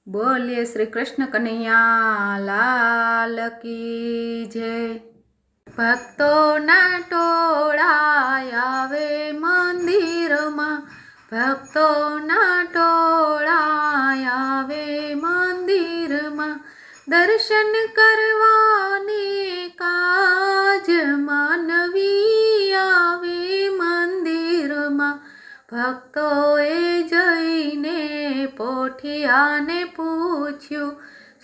बोलिए श्री कृष्ण कन्हैया लाल की जय। भक्तोना टोळा आवे मंदिरमा, भक्तोना टोळा आवे मंदिरमा, दर्शन करवाने काज मानवी आवे मंदिरमा। भक्तोए जईने पोठियाने पूछ्યું,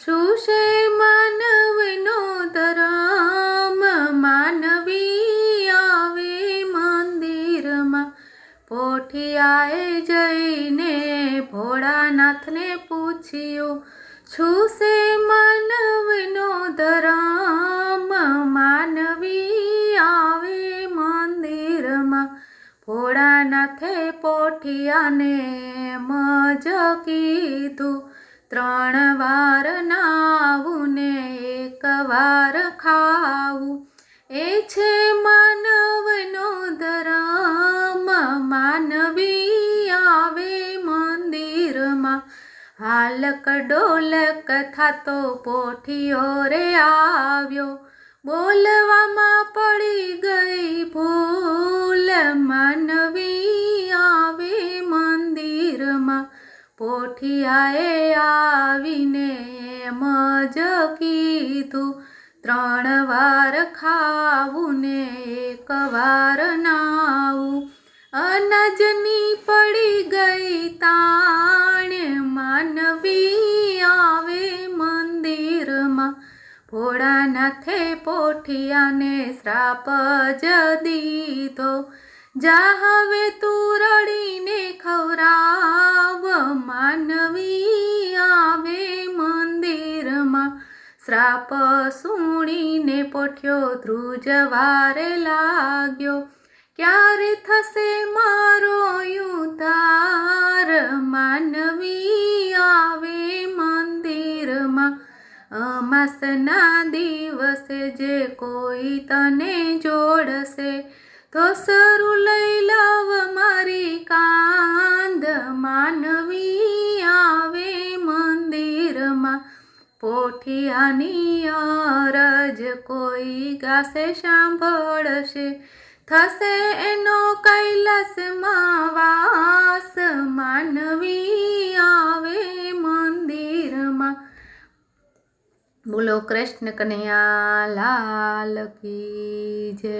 શું છે માનવનો ધર્મ? માનવી આવે મંદિરમાં। પોઠિયાએ જઈને ભોળાનાથને પૂછ્યું, શું છે માનવનો ધર્મ? માનવી આવે મંદિરમાં। ભોળાનાથે પોઠિયાને મજ કીધું, 3 વાર નાવું ને 1 વાર ખાવું, એ છે માનવનો ધર્મ। માનવી આવે મંદિરમાં। હાલક ડોલક થાતો પોઠિયો રે આવ્યો, બોલવામાં પડી ગઈ ભૂલ, માનવી આવે મંદિરમાં। પોઠિયાએ આવીને મજ કીધું, 3 વાર ખાવું ને 1 વાર નાવું, અનાજની પડી ગઈ તાણ, માનવી આવે મંદિરમાં। ભોળાનાથે પોઠિયાને શ્રાપ જ દીધો, જા હવે તું રડીને ખવરાવ, માનવી આવે મંદિરમાં। શ્રાપ સુણીને પોઠિયો ધ્રુજવારે લાગ્યો, ક્યારે થશે મારો ઉદ્ધાર? માનવી આવે મંદિરમાં। અમાસના દિવસે જે કોઈ તને જોડશે, તો સરું લઈ લવ મારી કાંધ, માનવી આવે મંદિરમાં। પોઠિયાની અરજ કોઈ ગાશે સાંભળશે, થશે એનો કૈલાસમાં વાસ, માનવી આવે મંદિરમાં। બોલો કૃષ્ણ કનૈયા લાલ કી જય।